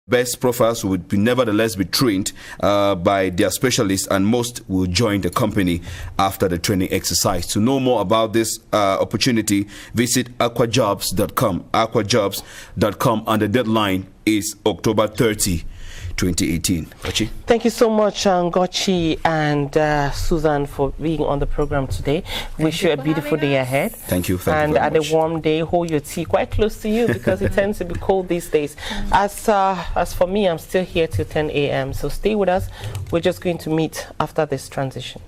Best profiles would nevertheless be trained by their specialists, and most will join the company after the training exercise. To know more about this opportunity, visit aquajobs.com, and the deadline is October 30. 2018. Gochi? Thank you so much, Gochi and Susan, for being on the program today. Wish you a beautiful day ahead. Thank you. Thank and you very at much. A warm day, hold your tea quite close to you because it tends to be cold these days. As for me, I'm still here till 10 a.m. So stay with us. We're just going to meet after this transition.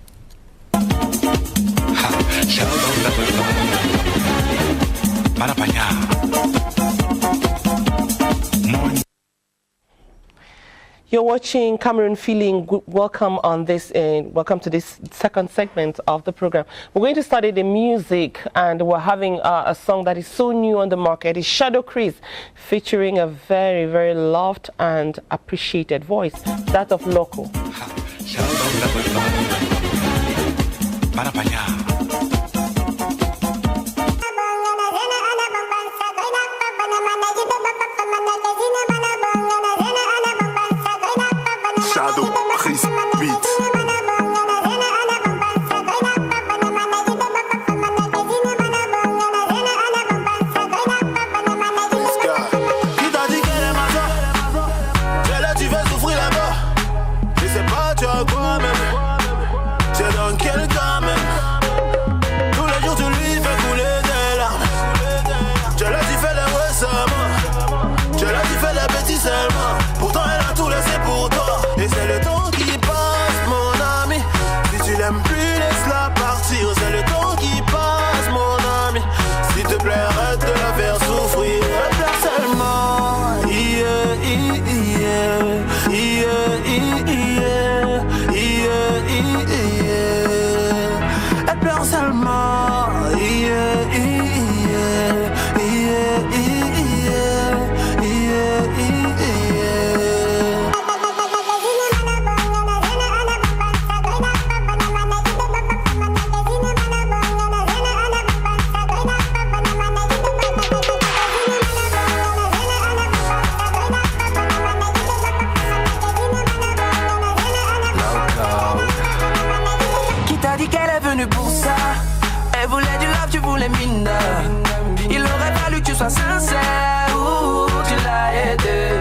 You're watching Cameroun Feeling. Welcome to this second segment of the program. We're going to study the music, and we're having a song that is so new on the market. It's Shadow Chris, featuring a very, very loved and appreciated voice, that of Loco. Shadow Chris Beat. Qui t'a dit qu'elle est ma soeur? C'est là tu veux souffrir là-bas. Je sais pas tu as quoi même. Tu es dans quel cas même. Tous les jours tu lui fais couler des larmes. Tu es là tu fais les récemment. Tu es là tu fais les petits seulement. Pourtant elle a tout laissé pour toi. Et c'est le temps qui passe, mon ami. Si tu l'aimes plus, laisse-la partir. C'est le temps qui passe, mon ami. S'il te plaît, arrête de la faire souffrir. Elle pleure seulement. Elle pleure seulement. Pour ça, elle voulait du love, tu voulais mine. Il aurait fallu que tu sois sincère, ou tu l'as aidé.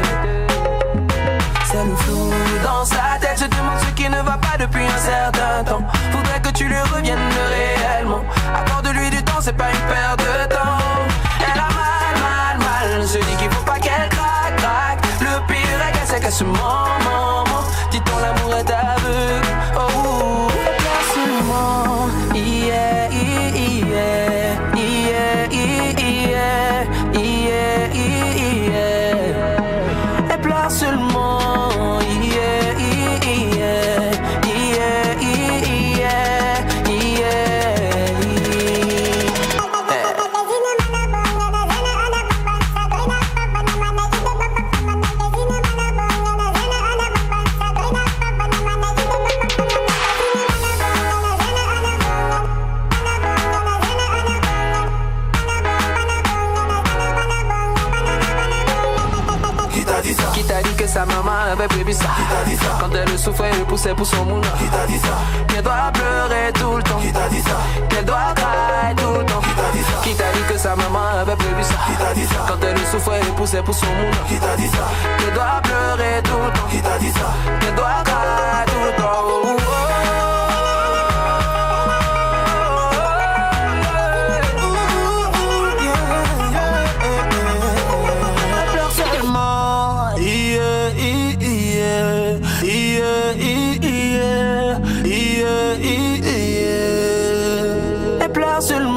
C'est le flou dans sa tête, se demande ce qui ne va pas depuis un certain temps. Faudrait que tu lui reviennes réellement. Accorde-lui du temps, c'est pas une perte de temps. Elle a mal, se dit qu'il faut pas qu'elle craque. Le pire est qu'elle sait qu'elle se ment. Dis-ton l'amour est aveugle, oh. Elle pleure seulement. Sa maman avait prévu ça. Quand elle souffrait, elle poussait pour son moulin. Qu'elle doit pleurer tout le temps. Qu'elle doit craindre tout le temps. Qui t'a dit que sa maman avait prévu ça. Quand elle souffrait, elle poussait pour son moulin. Qu'elle doit pleurer tout le temps. Qu'elle doit craindre tout le temps. Elle pleure seulement.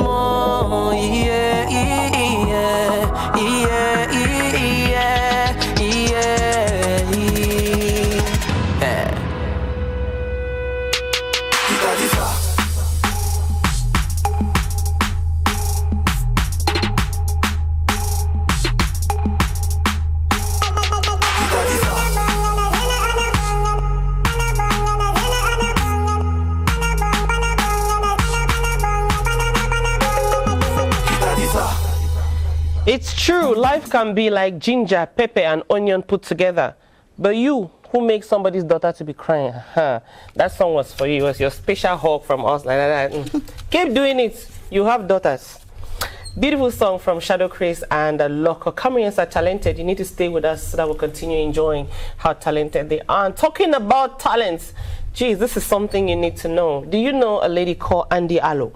True, life can be like ginger, pepper, and onion put together. But you, who makes somebody's daughter to be crying, that song was for you. It was your special hug from us. Like that. Keep doing it. You have daughters. Beautiful song from Shadow Chris and Loco. Cameroonians are talented. You need to stay with us so that we'll continue enjoying how talented they are. And talking about talents, geez, this is something you need to know. Do you know a lady called Andy Allo?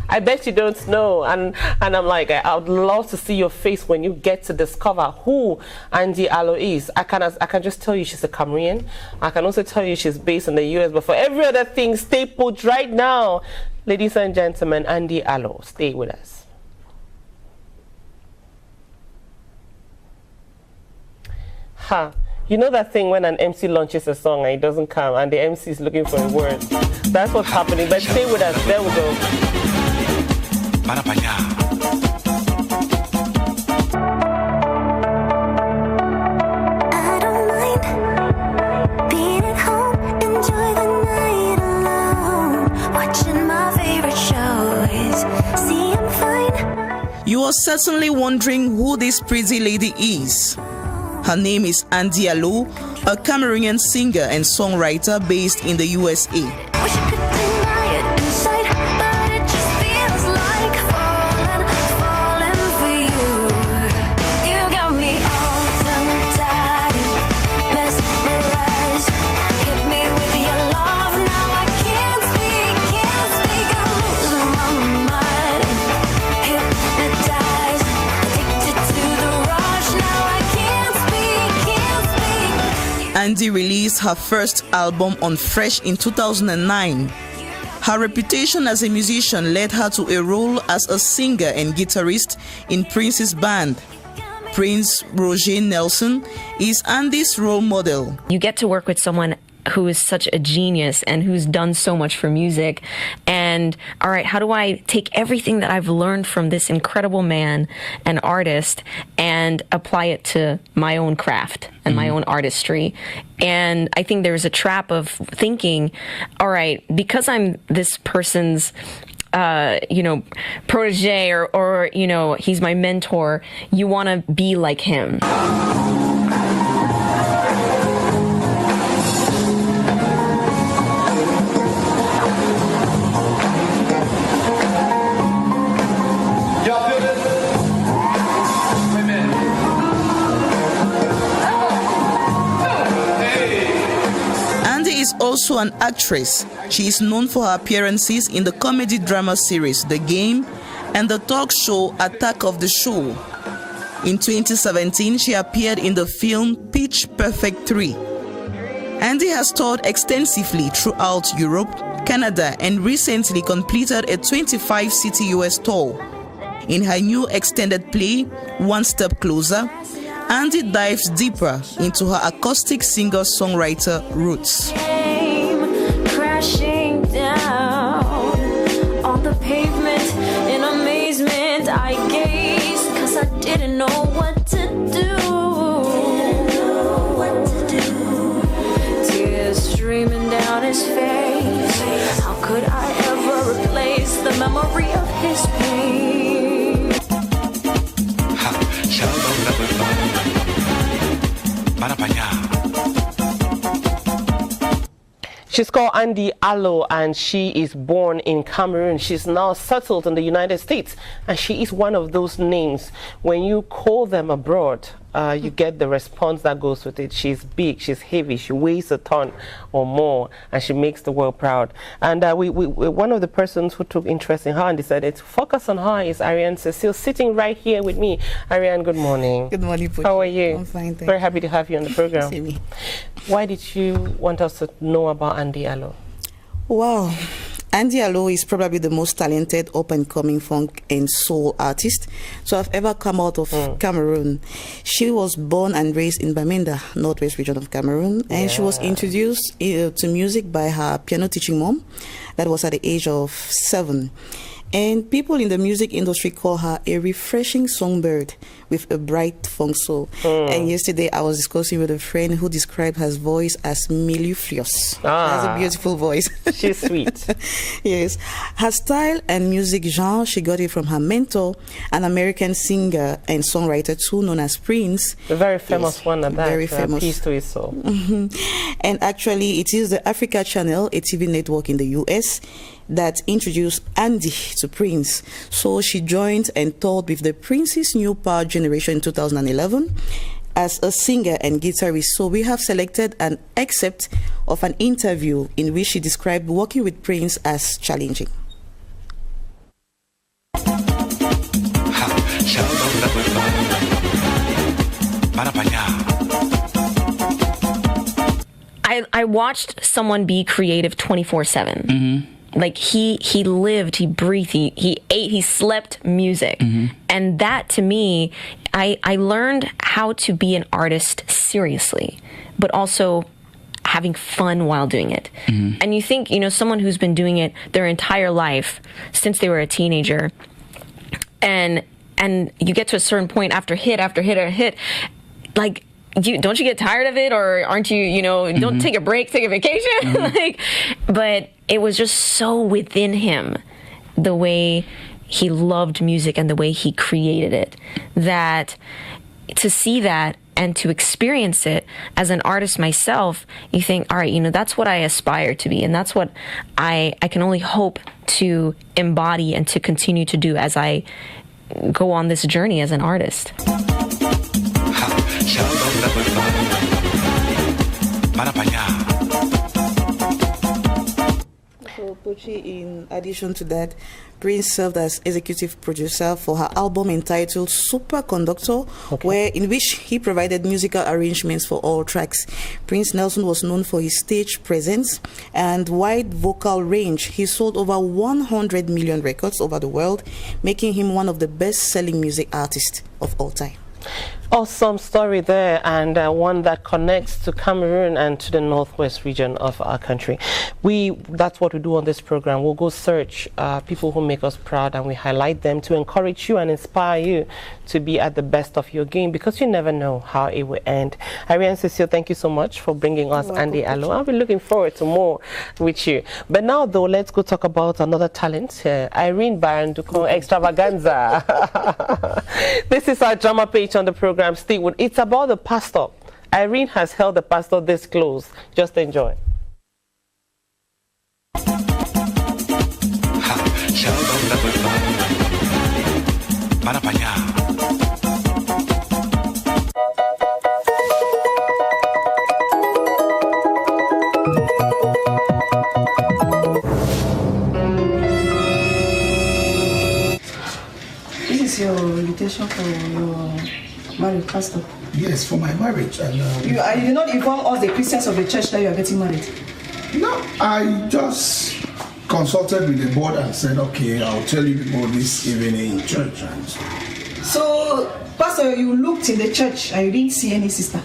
I bet you don't know, and I'm like, I would love to see your face when you get to discover who Andy Allo is. I can just tell you she's a Cameroonian. I can also tell you she's based in the US, but for every other thing, stay put right now. Ladies and gentlemen, Andy Allo, stay with us. You know that thing when an MC launches a song and it doesn't come and the MC is looking for a word? That's what's happening, but stay with us. There we go. Para pa' allá. I don't mind being at home, enjoy the night alone, watching my favorite shows. See, I'm fine. You are certainly wondering who this pretty lady is. Her name is Andy Allo, a Cameroonian singer and songwriter based in the USA. Wish I could deny it inside, but it just feels like falling for you. You got me all tongue-tied, mesmerized. Hit me with your love, now I can't speak. I'm losing my mind, hypnotized, addicted to the rush. Now I can't speak. Andy released her first album on Fresh in 2009. Her reputation as a musician led her to a role as a singer and guitarist in Prince's band. Prince Roger Nelson is Andy's role model. You get to work with someone who is such a genius and who's done so much for music. And all right, how do I take everything that I've learned from this incredible man and artist and apply it to my own craft and my own artistry? And I think there's a trap of thinking, all right, because I'm this person's protege or he's my mentor, you want to be like him. Is also an actress. She is known for her appearances in the comedy drama series The Game and the talk show Attack of the Show. In 2017, she appeared in the film Pitch Perfect 3. Andy has toured extensively throughout Europe, Canada, and recently completed a 25-city US tour. In her new extended play, One Step Closer, Andy dives deeper into her acoustic singer-songwriter roots. Crashing down on the pavement in amazement, I gazed, 'cause I didn't know what to do. Tears streaming down his face. How could I ever replace the memory of his pain? Para pa' allá. She's called Andy Allo and she is born in Cameroon. She's now settled in the United States and she is one of those names. When you call them abroad, you get the response that goes with it. She's big, she's heavy, she weighs a ton or more, and she makes the world proud. And one of the persons who took interest in her and decided to focus on her is Ariane Cecile, sitting right here with me. Ariane, good morning. Good morning, Puchi. How are you? I'm fine, thank Very happy to have you on the program. Same. Why did you want us to know about Andy Allo? Wow. Andy Allo is probably the most talented up-and-coming funk and soul artist to have ever come out of Cameroon. She was born and raised in Bamenda, northwest region of Cameroon, and she was introduced to music by her piano teaching mom. That was at the age of 7. And people in the music industry call her a refreshing songbird with a bright funk soul. And yesterday I was discussing with a friend who described her voice as mellifluous. She has a beautiful voice. She's sweet. Yes. Her style and music genre, she got it from her mentor, an American singer and songwriter too, known as Prince. A very famous one at that. Very famous. Peace to his soul. And actually, it is the Africa Channel, a TV network in the US, that introduced Andy to Prince. So she joined and toured with the Prince's New Power Generation in 2011 as a singer and guitarist. So we have selected an excerpt of an interview in which she described working with Prince as challenging. I watched someone be creative 24/7. Like he lived, he breathed, he ate, he slept music. And that to me, I learned how to be an artist seriously, but also having fun while doing it. And you think, someone who's been doing it their entire life since they were a teenager, and you get to a certain point after hit after hit after hit, like, don't you get tired of it, or aren't you, don't take a break, take a vacation? But it was just so within him, the way he loved music and the way he created it, that to see that and to experience it as an artist myself, you think, all right, that's what I aspire to be, and that's what I can only hope to embody and to continue to do as I go on this journey as an artist. So, Pochi, in addition to that, Prince served as executive producer for her album entitled Superconductor, in which he provided musical arrangements for all tracks. Prince Nelson was known for his stage presence and wide vocal range. He sold over 100 million records over the world, making him one of the best-selling music artists of all time. Awesome story there, and one that connects to Cameroon and to the northwest region of our country. That's what we do on this program. We'll go search people who make us proud, and we highlight them to encourage you and inspire you to be at the best of your game, because you never know how it will end. Irene and Cecile, thank you so much for bringing us Andy Alo. I'll be looking forward to more with you. But now, though, let's go talk about another talent here, Irene Baranduko Extravaganza. This is our drama page on the program. Stay with. It's about the pastor. Irene has held the pastor this close. Just enjoy. This is your invitation for your married pastor. Yes, for my marriage. And You did not inform us, the Christians of the church, that you are getting married. no, I just consulted with the board and said, okay, I'll tell you people this evening in church. And So, Pastor, you looked in the church and you didn't see any sister.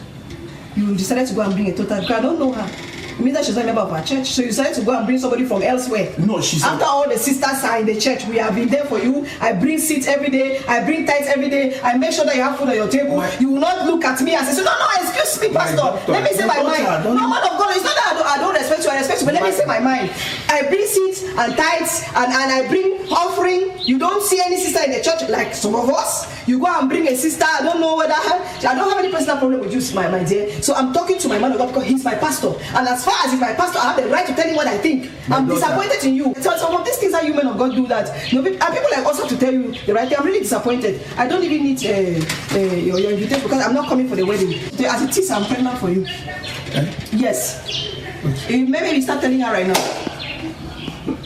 You decided to go and bring a total, because I don't know her. It means that she's not a member of our church. So you decided to go and bring somebody from elsewhere. No, she's after all the sisters are in the church, we have been there for you. I bring seats every day. I bring tithes every day. I make sure that you have food on your table. You will not look at me and say, no, excuse me, Pastor. Let me say my mind. No, man of God, it's not that I don't respect you. I respect you, but let me say my mind. I bring seats and tithes and I bring offering. You don't see any sister in the church like some of us. You go and bring a sister. I don't know whether I don't have any personal problem with you, my dear. So I'm talking to my man of God because he's my pastor. And as far as he's my pastor, I have the right to tell him what I think. I'm disappointed in you. So some of these things that you men of God do that. And people like us have to tell you the right thing. I'm really disappointed. I don't even need your invitation because I'm not coming for the wedding. As it is, I'm pregnant for you. Yes. Maybe we start telling her right now.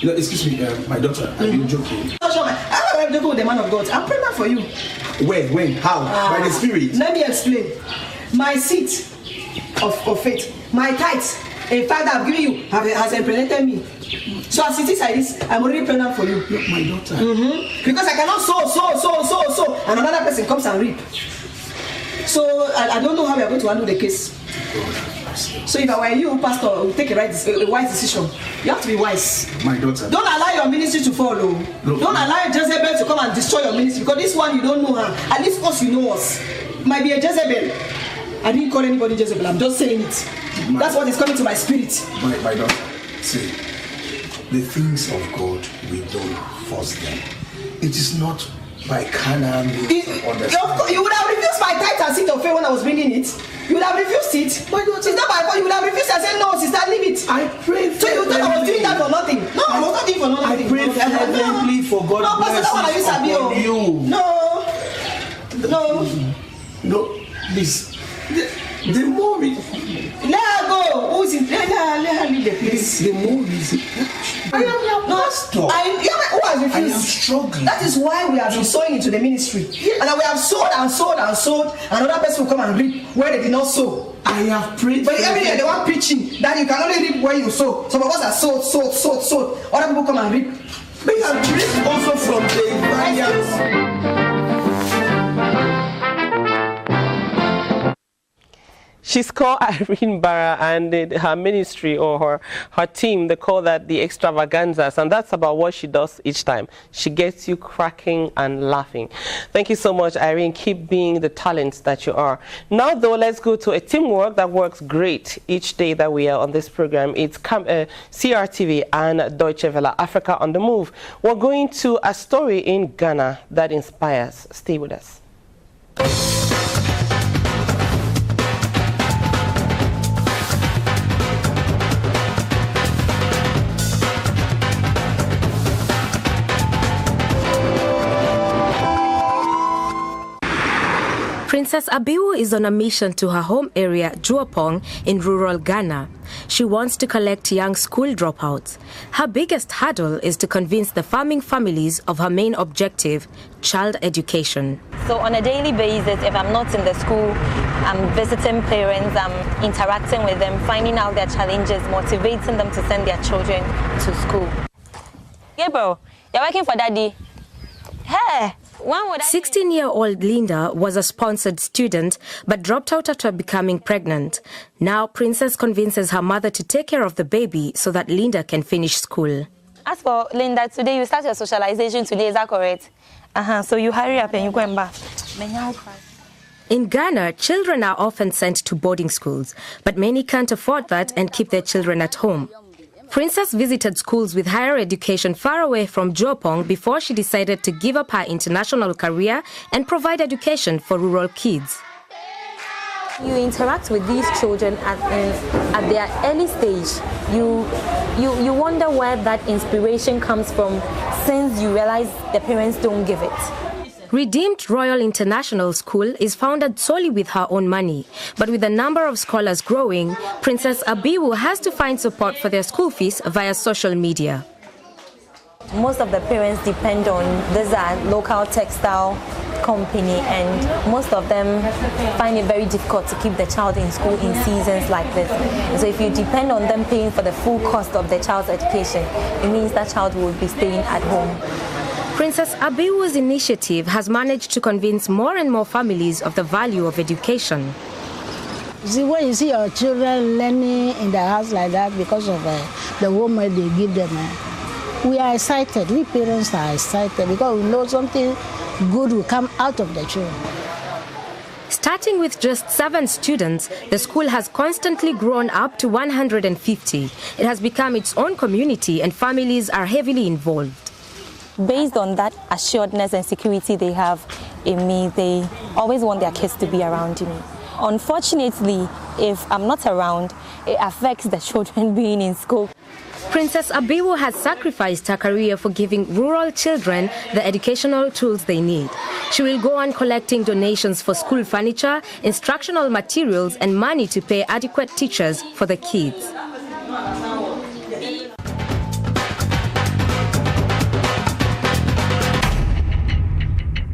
No, excuse me, my daughter, are you joking? I'm joking with the man of God. I'm pregnant for you. When? How? By the Spirit? Let me explain. My seat of faith, my tithes, a fact that I've given you has impregnated me. So as it is like this, I'm already pregnant for you. Look, my daughter. Because I cannot sow, and another person comes and reap. So I don't know how we are going to handle the case. So if I were you, pastor, I would take a wise decision. You have to be wise. My daughter. Don't allow your ministry to follow. Look, don't allow Jezebel to come and destroy your ministry, because this one you don't know her. At least us, you know us. It might be a Jezebel. I didn't call anybody Jezebel. I'm just saying it. That's what is coming to my spirit. My daughter, see, the things of God, we don't force them. It is not by carnal means. You would have refused my tithe and seat of faith when I was bringing it. You would have refused it. My daughter, it's not by fault. You would have refused and said, no, sister, leave it. I prayed so you thought I was doing that for nothing? No, I was not doing for nothing. I prayed fervently for God. No, pastor, that one I used to be on you. No, this. The more we let her go. Who's in? Let her leave the place. The more we I am your pastor. Who has refused? I am struggling. That is why we have been sowing into the ministry. Yes. And we have sowed and sowed and sowed. Another person will come and reap where they did not sow. I have prayed. But every day they want preaching that you can only reap where you sow. Some of us are sowed. Other people come and reap. But you have prayed also from the She's called Irene Barra, and her ministry or her team, they call that the extravaganzas, and that's about what she does each time. She gets you cracking and laughing. Thank you so much, Irene. Keep being the talent that you are. Now, though, let's go to a teamwork that works great each day that we are on this program. It's CRTV and Deutsche Welle, Africa on the Move. We're going to a story in Ghana that inspires. Stay with us. Princess Abiwu is on a mission to her home area, Juapong, in rural Ghana. She wants to collect young school dropouts. Her biggest hurdle is to convince the farming families of her main objective, child education. So on a daily basis, if I'm not in the school, I'm visiting parents, I'm interacting with them, finding out their challenges, motivating them to send their children to school. Gabriel, you're working for daddy. Hey! 16-year-old Linda was a sponsored student but dropped out after becoming pregnant. Now, Princess convinces her mother to take care of the baby so that Linda can finish school. As for Linda, today you start your socialization today, is that correct? So you hurry up and you go and bath. In Ghana, children are often sent to boarding schools, but many can't afford that and keep their children at home. Princess visited schools with higher education far away from Juapong before she decided to give up her international career and provide education for rural kids. You interact with these children at their early stage. You wonder where that inspiration comes from, since you realize the parents don't give it. Redeemed Royal International School is founded solely with her own money. But with the number of scholars growing, Princess Abiwu has to find support for their school fees via social media. Most of the parents depend on this local textile company, and most of them find it very difficult to keep the child in school in seasons like this. So if you depend on them paying for the full cost of the child's education, it means that child will be staying at home. Princess Abiwu's initiative has managed to convince more and more families of the value of education. See, when you see your children learning in the house like that because of the homework they give them, we are excited. We parents are excited because we know something good will come out of the children. Starting with just 7 students, the school has constantly grown up to 150. It has become its own community and families are heavily involved. Based on that assuredness and security they have in me, they always want their kids to be around me. Unfortunately, if I'm not around, it affects the children being in school. Princess Abiwu has sacrificed her career for giving rural children the educational tools they need. She will go on collecting donations for school furniture, instructional materials, and money to pay adequate teachers for the kids.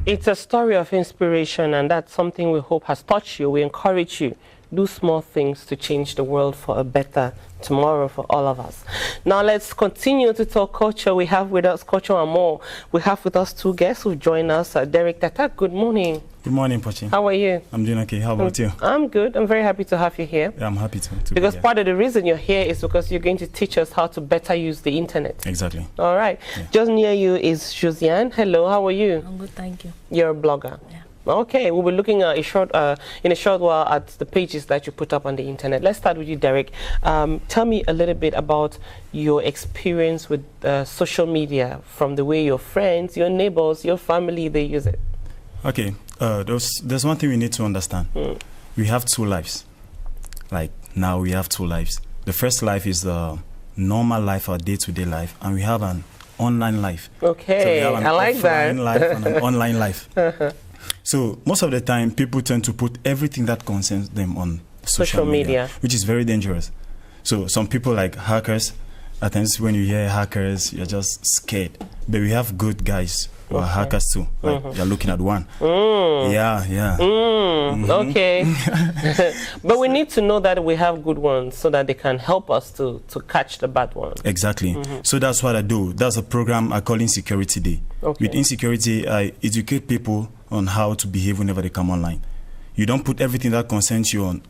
It's a story of inspiration, and that's something we hope has touched you. We encourage you. Do small things to change the world for a better tomorrow for all of us. Now let's continue to talk culture. We have with us culture and more. We have with us 2 guests who join us. Derek Tata, good morning. Good morning, Pochi. How are you? I'm doing okay. How about you? I'm good. I'm very happy to have you here. Yeah, I'm happy to Because be here. part of the reason you're here is because you're going to teach us how to better use the internet. Exactly. All right. Yeah. Just near you is Josiane. Hello, how are you? I'm good, thank you. You're a blogger. Yeah. Okay, we'll be looking at in a short while at the pages that you put up on the internet. Let's start with you, Derek. Tell me a little bit about your experience with social media, from the way your friends, your neighbors, your family, they use it. Okay, there's one thing we need to understand. We have two lives. Like now we have two lives. The first life is the normal life, our day-to-day life, and we have an online life. Okay, so we have an I like that. offline life and an online life. So most of the time, people tend to put everything that concerns them on social media, which is very dangerous. So some people, like hackers, at times when you hear hackers, you're just scared. But we have good guys who are hackers too. Like you're looking at one. Yeah. Okay. But we need to know that we have good ones so that they can help us to catch the bad ones. Exactly. So that's what I do. That's a program I call Insecurity Day. With Insecurity, I educate people on how to behave whenever they come online. You don't put everything that concerns you on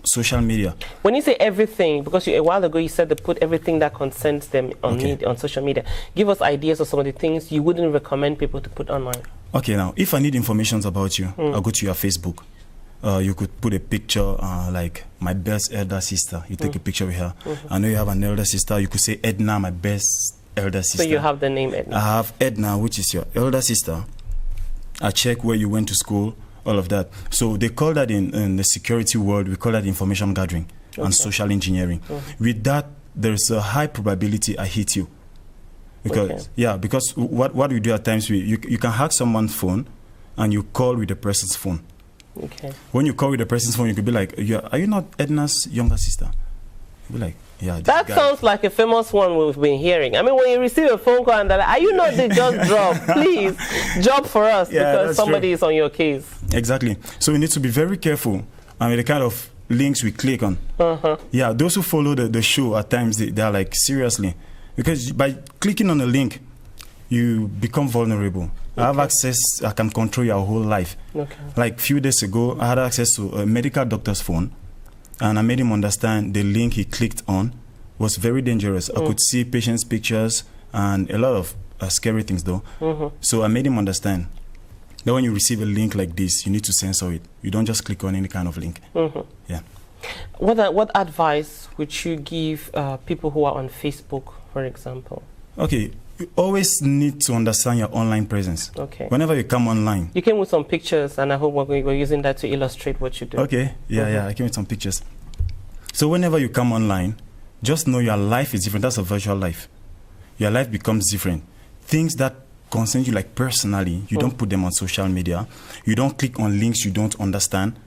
social media. When you say everything, because a while ago you said they put everything that concerns them on on social media, give us ideas of some of the things you wouldn't recommend people to put online. Okay, now if I need information about you, I'll go to your Facebook. You could put a picture like my best elder sister. You take a picture with her. I know you have an elder sister. You could say Edna, my best elder sister. So you have the name Edna. I have Edna, which is your elder sister. I check where you went to school, all of that. So they call that in the security world, we call that information gathering and social engineering. With that, there's a high probability I hit you. Because because what we do at times, you can hack someone's phone and you call with the person's phone. Okay. When you call with the person's phone, you could be like, are you not Edna's younger sister? You'll be like, yeah. That sounds like a famous one we've been hearing. I mean, when you receive a phone call and they're like, are you not the just drop? Please, drop for us because somebody is on your case. Exactly. So we need to be very careful with the kind of links we click on. Yeah, those who follow the show at times, they are like, seriously. Because by clicking on a link, you become vulnerable. I have access, I can control your whole life. Like a few days ago, I had access to a medical doctor's phone, and I made him understand the link he clicked on was very dangerous. I could see patients' pictures and a lot of scary things though. So I made him understand that when you receive a link like this, you need to censor it. You don't just click on any kind of link. Yeah. What advice would you give people who are on Facebook, for example? Okay, you always need to understand your online presence. Okay. Whenever you come online. You came with some pictures, and I hope we're using that to illustrate what you do. Okay, yeah, I came with some pictures. So whenever you come online, just know your life is different. That's a virtual life. Your life becomes different. Things that concern you like personally, you don't put them on social media. You don't click on links you don't understand.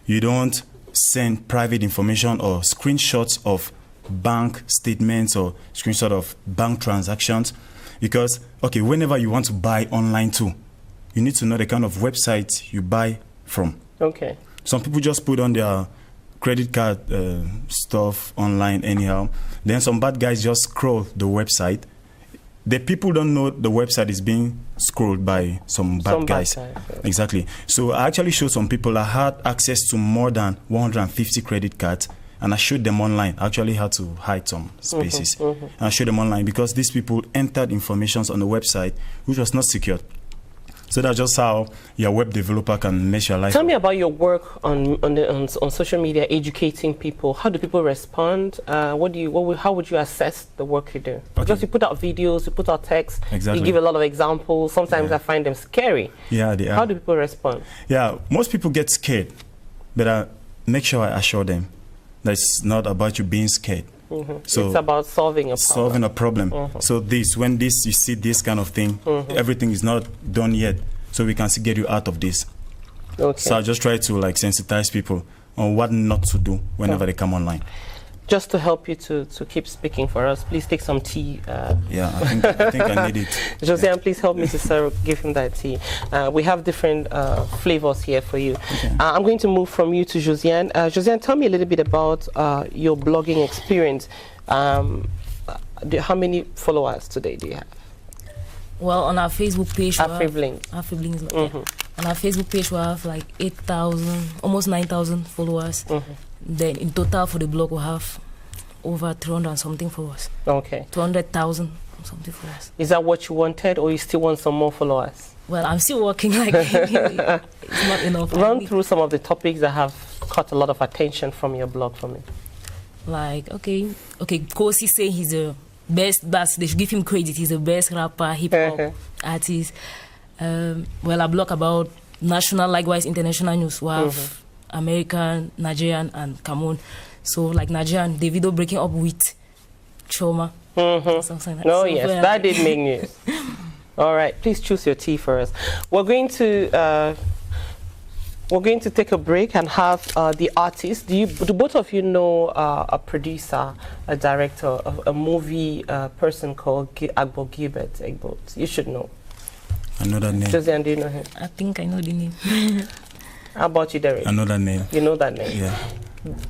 You don't send private information or screenshots of bank statements or screenshot of bank transactions. Because, okay, whenever you want to buy online too, you need to know the kind of website you buy from. Okay. Some people just put on their credit card stuff online anyhow. Then some bad guys just scroll the website. The people don't know the website is being scrolled by some bad guys. Exactly. So I actually showed some people I had access to more than 150 credit cards, and I showed them online. I actually had to hide some spaces. And I showed them online because these people entered information on the website which was not secured. So that's just how your web developer can make your life. Tell me about your work on social media, educating people. How do people respond? How would you assess the work you do? Because you put out videos, you put out text, you give a lot of examples. Sometimes I find them scary. Yeah, they are. How do people respond? Yeah, most people get scared, but I make sure I assure them that it's not about you being scared. So it's about solving a problem. So when you see this kind of thing, everything is not done yet. So we can get you out of this. So I just try to sensitize people on what not to do whenever they come online. Just to help you to keep speaking for us, please take some tea. Yeah, I think I need it. Josiane, please help Mrs. Sarah give him that tea. We have different flavors here for you. I'm going to move from you to Josiane. Josiane, tell me a little bit about your blogging experience. How many followers today do you have? Well, on our Facebook page, Afrivling. On our Facebook page, we have like 8,000, almost 9,000 followers. Then in total for the blog, we have over 300 and something followers. Okay. 200,000 something followers. Is that what you wanted, or you still want some more followers? Well, I'm still working like it's not enough. Run through some of the topics that have caught a lot of attention from your blog for me. Like, okay, Kosi say he's the best, they should give him credit, he's the best rapper, hip-hop artist. Well, I blog about national, likewise international news. We have American, Nigerian, and Cameroun. So, like Nigerian, Davido breaking up with Choma. Something like that. Oh, So, yes, well, that did make news. All right, please choose your tea for us. We're going to take a break and have the artist. Do both of you know a producer, a director, a movie person called Agbo Gilbert Egbot? You should know. I know that name. Josiane, do you know him? I think I know the name. How about you, Derek? I know that name. You know that name? Yeah.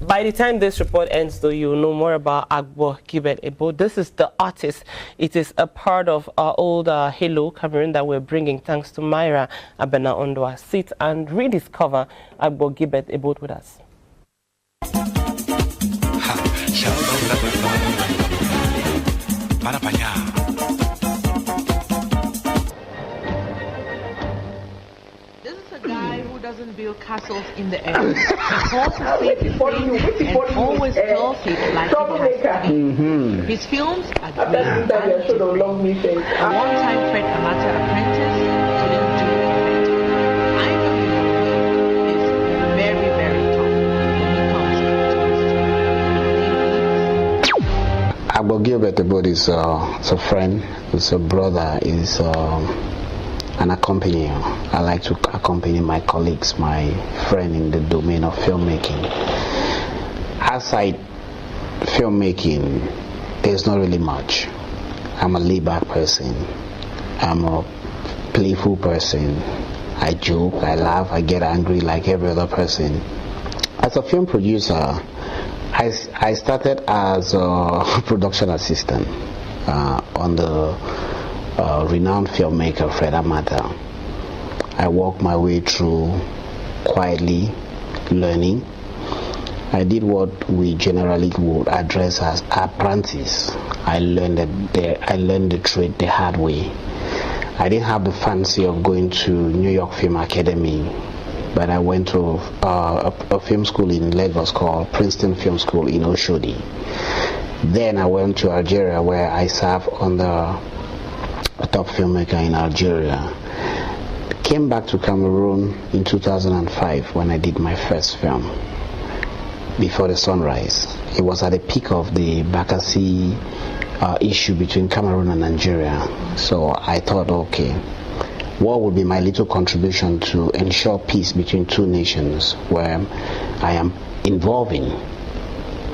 By the time this report ends, though, you'll know more about Agbo Gilbert Egbot. This is the artist. It is a part of our old Hello Cameroon that we're bringing thanks to Myra Abena Ondwa. Sit and rediscover Agbo Gilbert Egbot with us. This is a guy who doesn't build castles in the air. He calls his faith his faith and always tells it like it has to be. His films are great and a one-time Fred Amata apprentice couldn't do it better. I know his is very, very tough when it comes to his story. Agbo Gilbert Egbot is a friend, is a brother, is an accompanier. I like to accompany my colleagues, my friend in the domain of filmmaking. Outside filmmaking, there's not really much. I'm a laid-back person. I'm a playful person. I joke, I laugh, I get angry like every other person. As a film producer, I started as a production assistant on the renowned filmmaker Fred Amata. I worked my way through quietly learning. I did what we generally would address as apprentice. I learned the trade the hard way. I didn't have the fancy of going to New York Film Academy, but I went to a film school in Lagos called Princeton Film School in Oshodi. Then I went to Algeria, where I served under a top filmmaker in Algeria. Came back to Cameroon in 2005 when I did my first film, Before the Sunrise. It was at the peak of the Bakassi issue between Cameroon and Nigeria. So I thought, okay, what would be my little contribution to ensure peace between two nations where I am involving?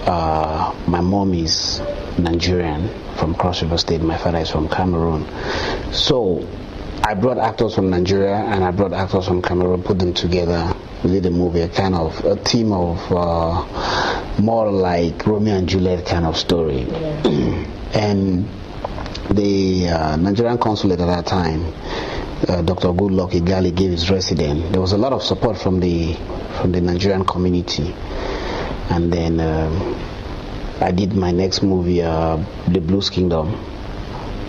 My mom is Nigerian from Cross River State, my father is from Cameroon. So I brought actors from Nigeria and I brought actors from Cameroon, put them together. We did a movie, a kind of a team of more like Romeo and Juliet kind of story. And the Nigerian consulate at that time, Dr. Goodluck Igali, gave his resident. There was a lot of support from the Nigerian community. And then I did my next movie, The Blues Kingdom,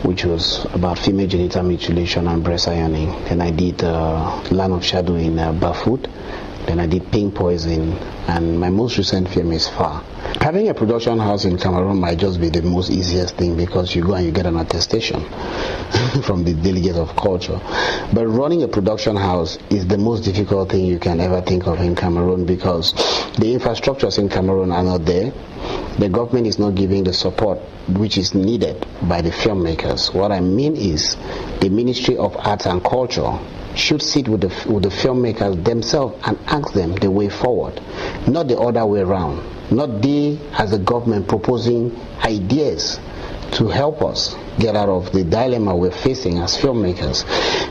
which was about female genital mutilation and breast ironing. Then I did Land of Shadow in Bafoot. Then I did Pink Poison, and my most recent film is Far. Having a production house in Cameroon might just be the most easiest thing because you go and you get an attestation from the delegate of culture. But running a production house is the most difficult thing you can ever think of in Cameroon because the infrastructures in Cameroon are not there. The government is not giving the support which is needed by the filmmakers. What I mean is the Ministry of Arts and Culture should sit with the filmmakers themselves and ask them the way forward, not the other way around. Not they as a government proposing ideas to help us get out of the dilemma we're facing as filmmakers.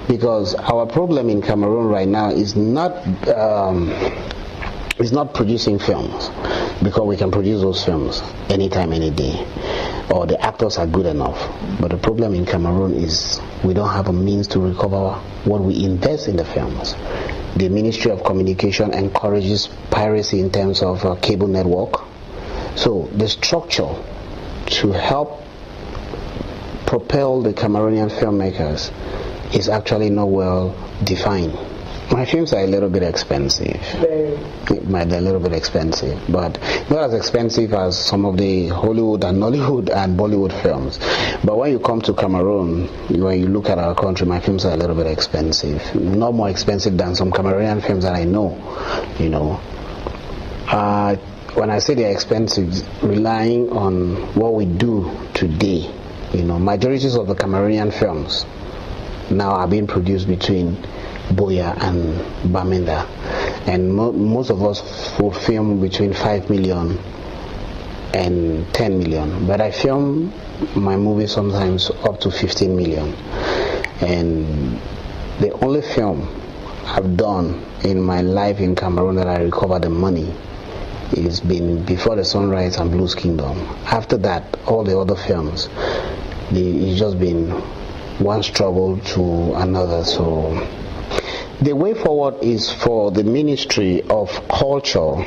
Because our problem in Cameroon right now is not producing films, because we can produce those films anytime, any day, or the actors are good enough. But the problem in Cameroon is we don't have a means to recover what we invest in the films. The Ministry of Communication encourages piracy in terms of cable network. So the structure to help propel the Cameroonian filmmakers is actually not well defined. My films are a little bit expensive. They're a little bit expensive, but not as expensive as some of the Hollywood and Nollywood and Bollywood films. But when you come to Cameroon, when you look at our country, my films are a little bit expensive. Not more expensive than some Cameroonian films that I know, you know. When I say they're expensive, relying on what we do today, you know, majorities of the Cameroonian films now are being produced between Boya and Bamenda, and most of us will film between 5 million and 10 million, but I film my movies sometimes up to 15 million. And the only film I've done in my life in Cameroon that I recovered the money is been Before the Sunrise and Blues Kingdom. After that, all the other films, it's just been one struggle to another. So the way forward is for the Ministry of Culture,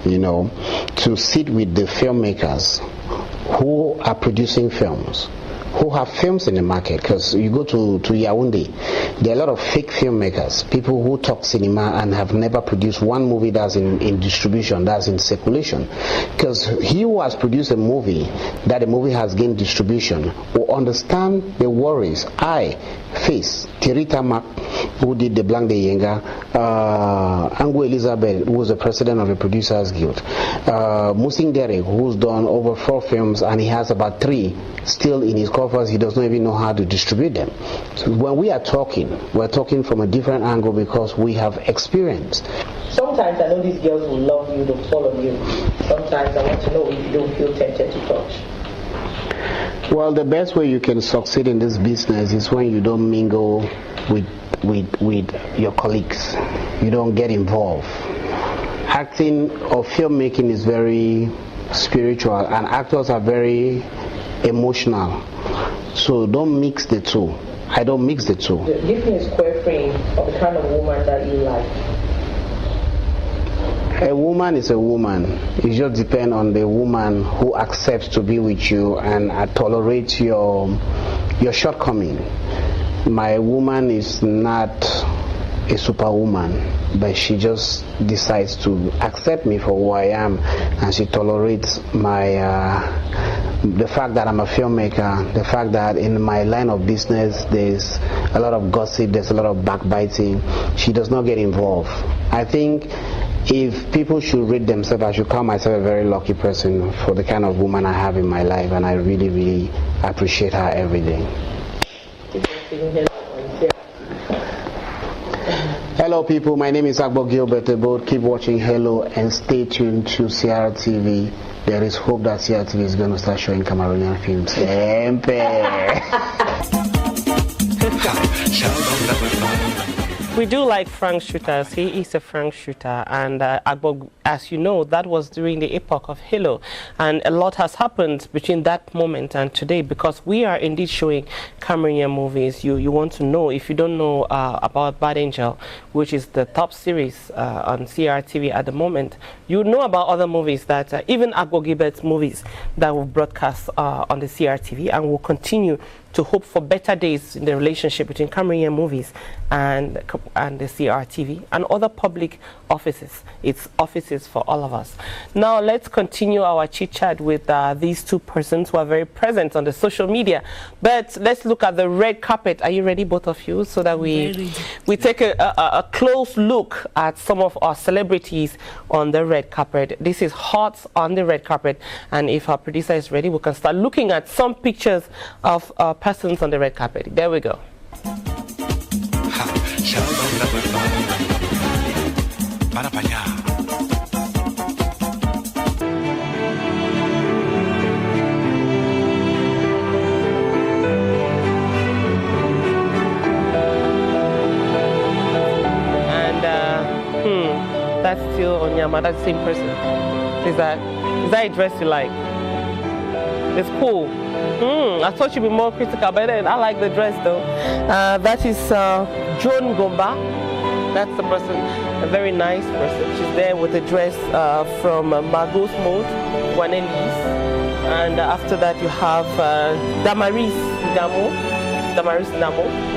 you know, to sit with the filmmakers who are producing films, who have films in the market. Because you go to Yaoundé, there are a lot of fake filmmakers, people who talk cinema and have never produced one movie that's in distribution, that's in circulation. Because he who has produced a movie, that the movie has gained distribution, will understand the worries I face. Tirita Mak, who did The Blanc de Yenga, Ango Elizabeth, who was the president of the Producers Guild, Musing Derek, who's done over 4 films and he has about 3 still in his coffers. He does not even know how to distribute them. So when we are talking, we're talking from a different angle because we have experience. Sometimes I know these girls will love you, they'll follow you. Sometimes I want to know if you don't feel tempted to touch. Well, the best way you can succeed in this business is when you don't mingle with your colleagues. You don't get involved. Acting or filmmaking is very spiritual, and actors are very emotional. So don't mix the two. I don't mix the two. Give me a square frame of the kind of woman that you like. A woman is a woman. It just depends on the woman who accepts to be with you and tolerates your shortcoming. My woman is not a superwoman, but she just decides to accept me for who I am, and she tolerates my the fact that I'm a filmmaker, the fact that in my line of business there's a lot of gossip, there's a lot of backbiting. She does not get involved. I think if people should rate themselves, I should call myself a very lucky person for the kind of woman I have in my life, and I really, really appreciate her every day. Hello people, my name is Agbo Gilbert Ebot. Keep watching Hello and stay tuned to CRTV. There is hope that CRTV is going to start showing Cameroonian films. We do like frank shooters. He is a frank shooter, and Agbo, as you know, that was during the epoch of Halo, and a lot has happened between that moment and today, because we are indeed showing Cameroonian movies. You want to know, if you don't know about Bad Angel, which is the top series on CRTV at the moment, you know about other movies that even Agbo Gilbert's movies that will broadcast on the CRTV, and will continue to hope for better days in the relationship between Cameroonian movies and the CRTV and other public offices. It's offices for all of us. Now let's continue our chit-chat with these two persons who are very present on the social media. But let's look at the red carpet. Are you ready, both of you, so that we take a close look at some of our celebrities on the red carpet. This is Hot on the red carpet, and if our producer is ready, we can start looking at some pictures of persons on the red carpet. There we go. And that's still Onyama, that's the same person. Is that a dress you like? It's cool. I thought you'd be more critical, but then I like the dress though. That is Joan Gomba. That's the person, a very nice person. She's there with a dress from Margot's Mode, Wanelise. And after that you have Damaris Namo.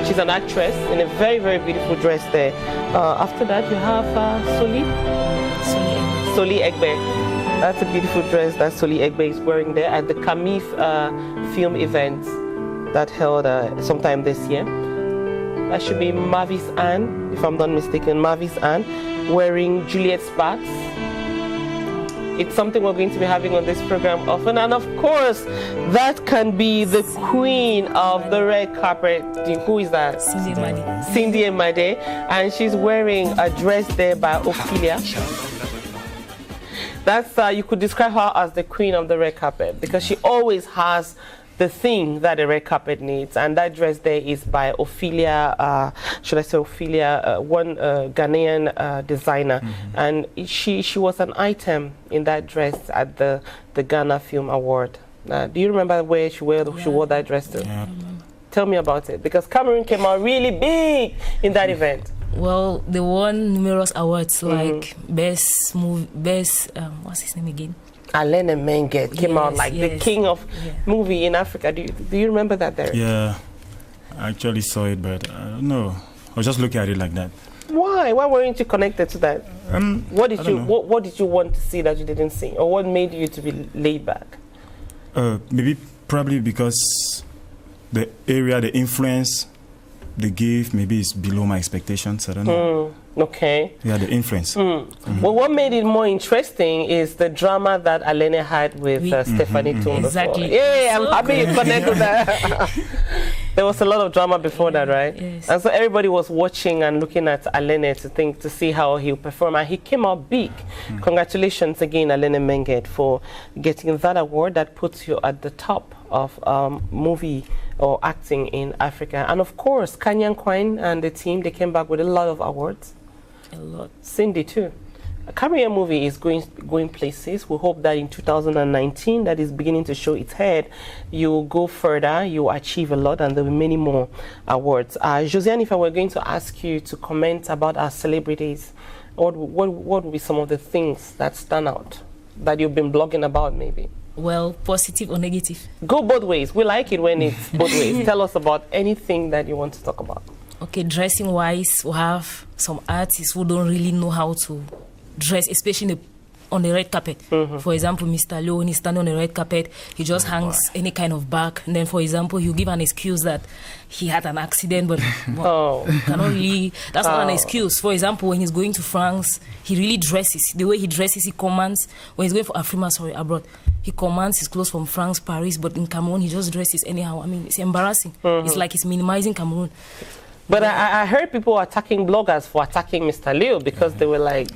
She's an actress in a very, very beautiful dress there. After that you have Soli Egbe. That's a beautiful dress that Soli Egbe is wearing there at the Camif film event that held sometime this year. That should be Mavis Ann, if I'm not mistaken. Mavis Ann wearing Juliet Sparks. It's something we're going to be having on this program often. And of course, that can be the queen of the red carpet. Who is that? Cindy Emade. And she's wearing a dress there by Ophelia. That's, you could describe her as the queen of the red carpet because she always has the thing that a red carpet needs, and that dress there is by Ophelia, one Ghanaian designer, and she was an item in that dress at the Ghana Film Award. Do you remember where she wore that dress to? Yeah. Tell me about it, because Cameroon came out really big in that event. Well, they won numerous awards like best movie, what's his name again? Alain Menget came out like the king of movie in Africa. Do you remember that, Derek? Yeah, I actually saw it, but I don't know. I was just looking at it like that. Why? Why weren't you connected to that? What did you want to see that you didn't see, or what made you to be laid back? Probably because the area, the influence they gave, maybe is below my expectations. I don't know. Okay. Yeah, the influence. Well, what made it more interesting is the drama that Alene had with Stephanie Toom. Exactly. Yeah, I'm happy you connected that. There was a lot of drama before that, right? Yes. And so everybody was watching and looking at Alene to see how he'll perform, and he came out big. Congratulations again, Alene Menget, for getting that award that puts you at the top of movie or acting in Africa. And of course, Kanyan Kwine and the team, they came back with a lot of awards. A lot. Cindy too. A Cameroon movie is going places. We hope that in 2019, that is beginning to show its head, you go further, you achieve a lot, and there will be many more awards. Josiane, if I were going to ask you to comment about our celebrities, what would be some of the things that stand out that you've been blogging about, maybe? Well, positive or negative? Go both ways. We like it when it's both ways. Tell us about anything that you want to talk about. Okay, dressing wise, we have some artists who don't really know how to dress, especially on the red carpet. For example, Mr. Leo, when he's standing on the red carpet, he just hangs any kind of bag. And then, for example, he'll give an excuse that he had an accident, but cannot really, that's not an excuse. For example, when he's going to France, he really dresses. The way he dresses, he commands. When he's going for Afrima, abroad, he commands his clothes from France, Paris, but in Cameroon, he just dresses anyhow. I mean, it's embarrassing. It's like he's minimizing Cameroon. But I heard people attacking bloggers for attacking Mr. Leo because they were like,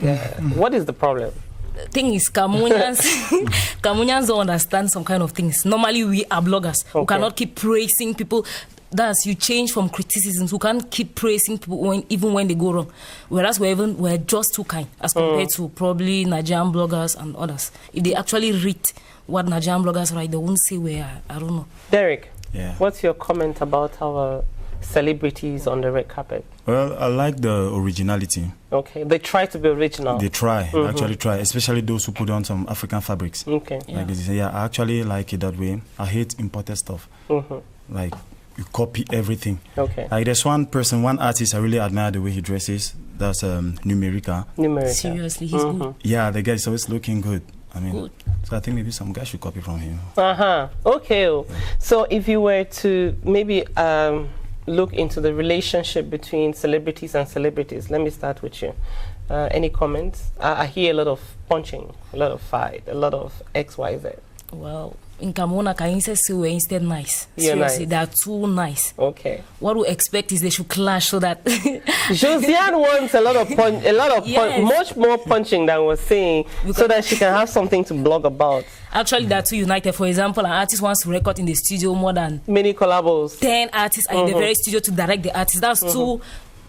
what is the problem? The thing is, Cameroonians don't understand some kind of things. Normally, we are bloggers. We cannot keep praising people. That's, you change from criticisms. We can't keep praising people even when they go wrong. Whereas we're just too kind as compared to probably Nigerian bloggers and others. If they actually read what Nigerian bloggers write, they won't say where, I don't know. Derek, what's your comment about our celebrities on the red carpet? Well, I like the originality. Okay, they try to be original. They try, actually try, especially those who put on some African fabrics. Okay. Like this. Yeah, I actually like it that way. I hate imported stuff. Like, you copy everything. Okay. Like, there's one artist I really admire the way he dresses. That's Numerica. Seriously, he's good. Yeah, the guy is always looking good. I mean, so I think maybe some guy should copy from him. Okay. So if you were to maybe look into the relationship between celebrities and celebrities, let me start with you. Any comments? I hear a lot of punching, a lot of fight, a lot of XYZ. Well, in Cameroon, can say we're instead nice. You're Seriously, nice. they are too nice. Okay. What we expect is they should clash so that Josiane wants a lot of much more punching than we're saying, so that she can have something to blog about. Actually, they're too united. For example, an artist wants to record in the studio more than many collabos. 10 artists are in the very studio to direct the artist. That's too.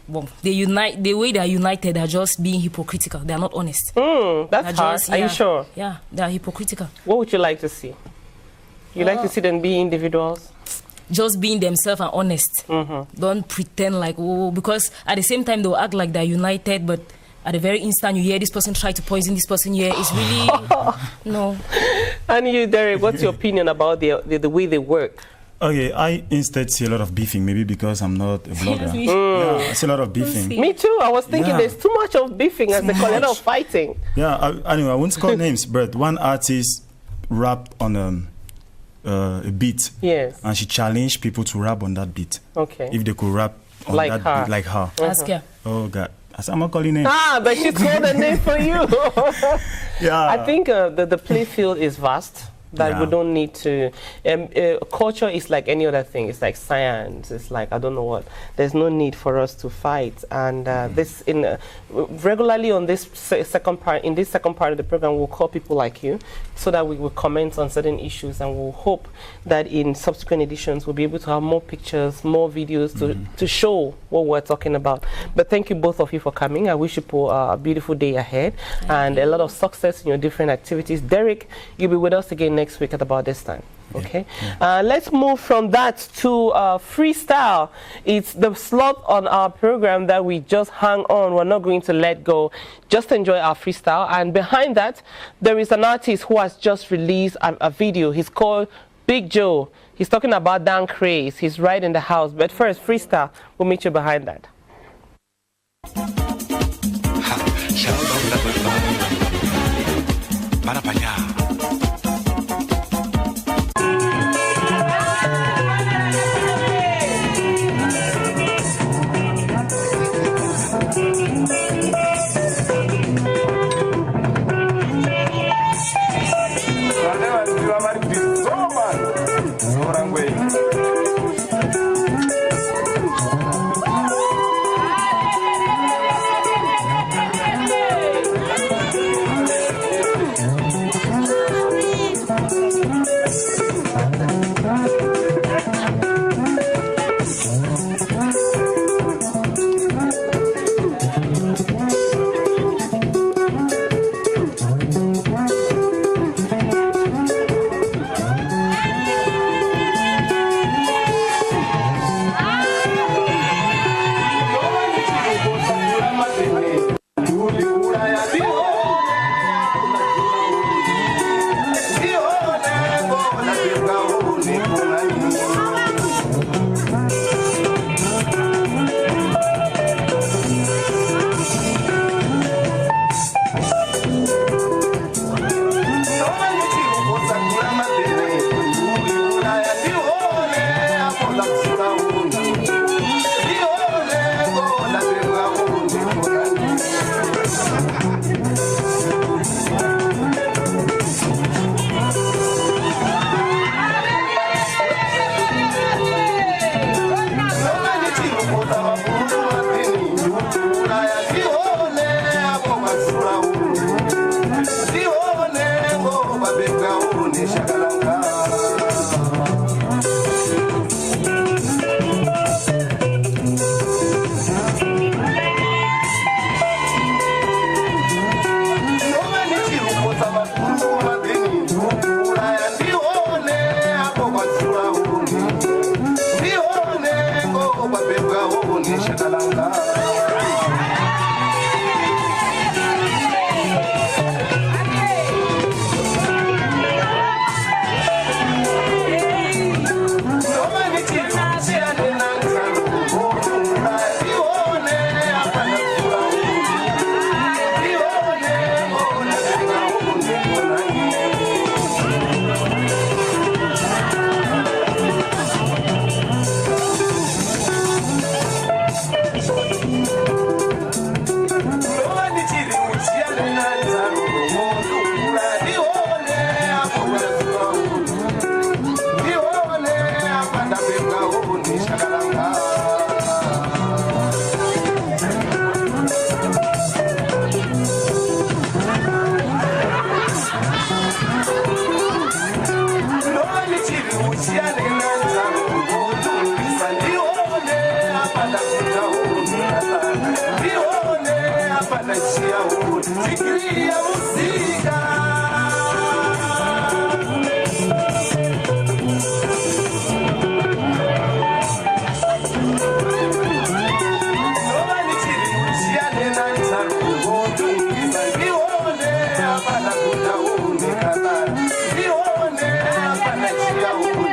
Well, they unite. The way they are united, they're just being hypocritical. They are not honest. That's hard. Are you sure? Yeah, they are hypocritical. What would you like to see? You like to see them be individuals? just being themselves and honest. Don't pretend like, oh, because at the same time they'll act like they're united, but at the very instant you hear this person try to poison this person here, it's really no. And you, Derek, what's your opinion about the way they work? Okay, I instead see a lot of beefing, maybe because I'm not a blogger. Yeah, I see a lot of beefing. Me too. I was thinking there's too much of beefing, as they call it, of fighting. Yeah, anyway, I won't call names, but one artist rapped on a beat. Yes. And she challenged people to rap on that beat. Okay. If they could rap on like that her. beat like her. Ask her. Oh, God. I'm not calling names. Ah, but she called a name for you. Yeah. I think the play field is vast. That we don't need to. Culture is like any other thing. It's like science. It's like I don't know what. There's no need for us to fight. And this regularly on this second part of the program, we'll call people like you, so that we will comment on certain issues, and we'll hope that in subsequent editions we'll be able to have more pictures, more videos to show what we're talking about. But thank you both of you for coming. I wish you a beautiful day ahead and a lot of success in your different activities. Derek, you'll be with us again next week at about this time. Okay. Let's move from that to freestyle. It's the slot on our program that we just hang on. We're not going to let go. Just enjoy our freestyle. And behind that, there is an artist who has just released a video. He's called Big Joe. He's talking about Dan Craze. He's right in the house. But first, freestyle. We'll meet you behind that.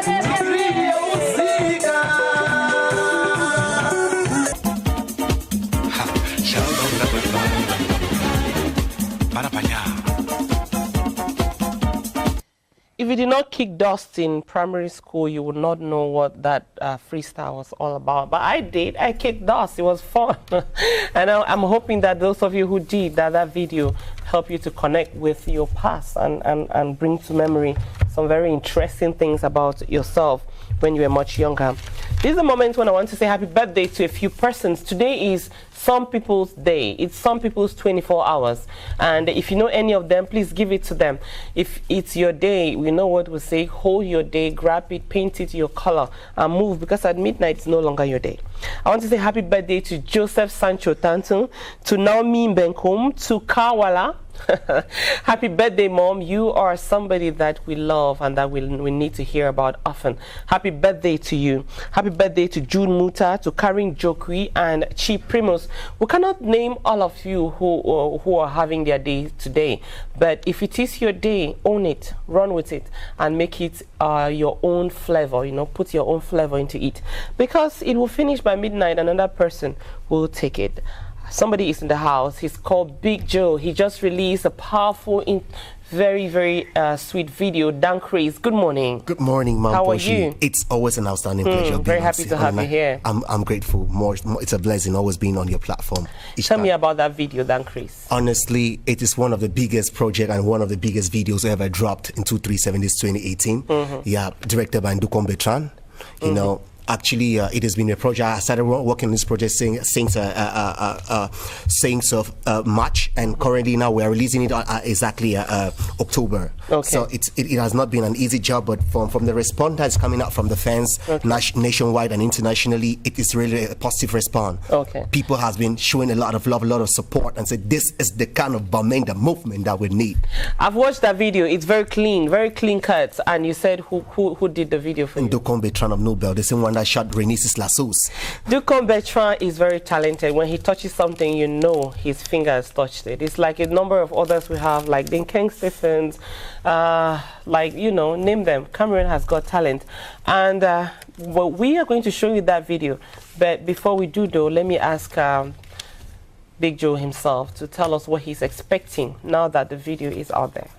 If you did not kick dust in primary school, you would not know what that freestyle was all about. But I did. I kicked dust. It was fun. And I'm hoping that those of you who did that video help you to connect with your past and bring to memory some very interesting things about yourself when you were much younger. This is the moment when I want to say happy birthday to a few persons. Today is some people's day. It's some people's 24 hours. And if you know any of them, please give it to them. If it's your day, we know what we say, hold your day, grab it, paint it your color, and move, because at midnight it's no longer your day. I want to say happy birthday to Joseph Sancho Tanton, to Naomi Benkom, to Kawala. Happy birthday, Mom. You are somebody that we love and that we need to hear about often. Happy birthday to you. Happy birthday to June Muta, to Karin Jokri, and Chi Primus. We cannot name all of you who are having their day today, but if it is your day, own it, run with it, and make it your own flavor. You know, put your own flavor into it, because it will finish by midnight. Another person will take it. Somebody is in the house. He's called Big Joe. He just released a powerful, very, very sweet video. Dan Chris, good morning. Good morning, Mom. How are you? It's always an outstanding pleasure. Very happy to have you here. I'm grateful. More, it's a blessing always being on your platform. Tell me about that video, Dan Chris. Honestly, it is one of the biggest projects and one of the biggest videos ever dropped in 237 this 2018. Yeah, directed by Ndukom Betran. You know. Actually, it has been a project. I started working on this project since March, and currently now we are releasing it exactly October. Okay. So it has not been an easy job, but from the response that's coming out from the fans, nationwide and internationally, it is really a positive response. Okay. People has been showing a lot of love, a lot of support, and said this is the kind of Bamenda movement that we need. I've watched that video. It's very clean cut. And you said who did the video for you? Ndukom Betran of Nobel, the same one that shot Renesis Lassos. Ndukom Betran is very talented. When he touches something, you know his fingers touched it. It's like a number of others we have, like Dinkeng Stephens, like, you know, name them. Cameroon has got talent. And well, we are going to show you that video. But before we do, though, let me ask Big Joe himself to tell us what he's expecting now that the video is out there.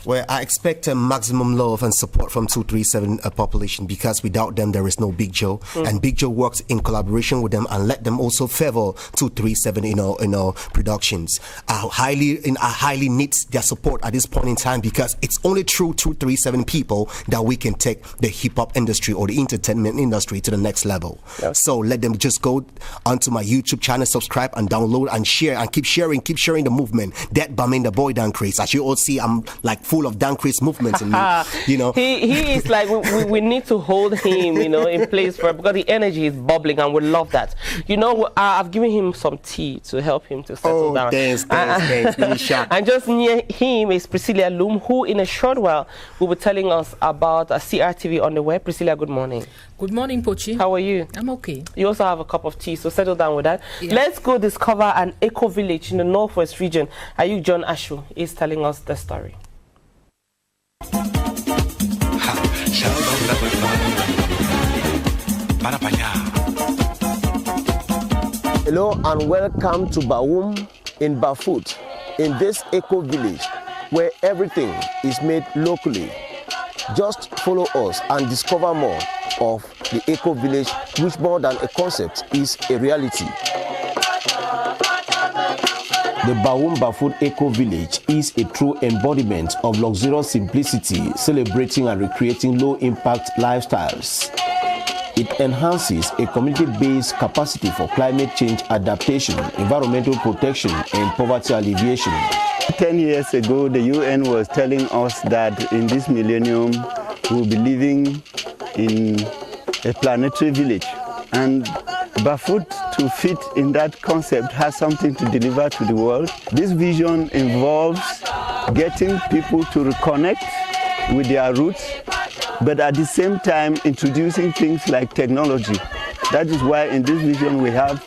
Well, I expect maximum love and support from 237 population, because without them there is no Big Joe, and Big Joe works in collaboration with them and let them also favor 237 in our productions. I highly need their support at this point in time, because it's only through 237 people that we can take the hip hop industry or the entertainment industry to the next level. Yes. So let them just go onto my YouTube channel, subscribe and download and share, and keep sharing the movement. That Bamenda boy Dan Chris, as you all see, I'm like full of Dan Chris movements in me. You know, he is like we need to hold him, you know, in place because the energy is bubbling, and we love that. You know, I've given him some tea to help him to settle down. Thanks. And just near him is Priscilla Loom, who in a short while will be telling us about CRTV on the web. Priscilla, good morning. Good morning, Pochi. How are you? I'm okay. You also have a cup of tea, so settle down with that. Yeah. Let's go discover an eco village in the northwest region. Ayuk John Ashu is telling us the story. Hello and welcome to Baum in Bafut, in this eco village where everything is made locally. Just follow us and discover more of the eco village, which more than a concept is a reality. The Baum Bafut Eco Village is a true embodiment of luxurious simplicity, celebrating and recreating low-impact lifestyles. It enhances a community-based capacity for climate change adaptation, environmental protection, and poverty alleviation. 10 years ago, the UN was telling us that in this millennium, we'll be living in a planetary village. And Bafut, to fit in that concept, has something to deliver to the world. This vision involves getting people to reconnect with their roots, but at the same time introducing things like technology. That is why in this vision we have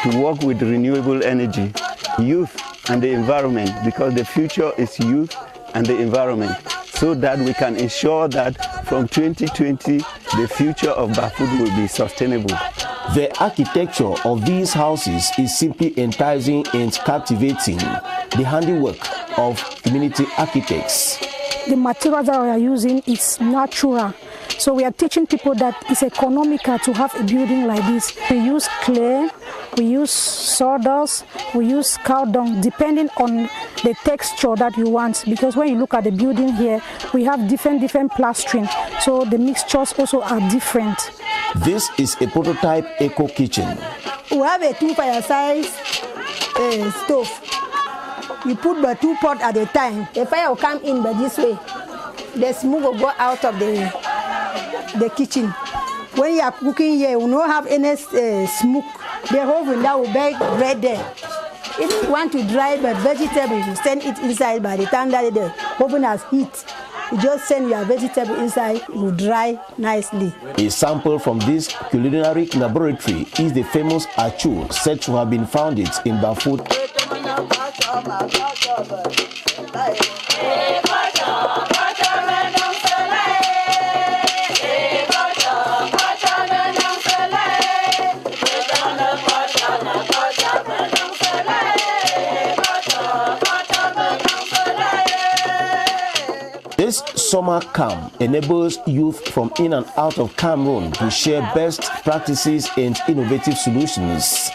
to work with renewable energy, youth and the environment, because the future is youth and the environment. so that we can ensure that from 2020 the future of Bafut will be sustainable. The architecture of these houses is simply enticing and captivating, the handiwork of community architects. The materials that we are using is natural. So we are teaching people that it's economical to have a building like this. We use clay, we use sawdust, we use cow dung, depending on the texture that you want. Because when you look at the building here, we have different plastering. So the mixtures also are different. This is a prototype eco kitchen. We have a 2 fire-size stove. You put the 2 pots at a time. The fire will come in by this way. The smoke will go out of the kitchen. When you are cooking here, you will not have any smoke. The oven that will bake bread there. If you want to dry the vegetables, you send it inside. By the time that the oven has heat, you just send your vegetable inside, it will dry nicely. A sample from this culinary laboratory is the famous achu, said to have been founded in Bafut. This summer camp enables youth from in and out of Cameroon to share best practices and innovative solutions.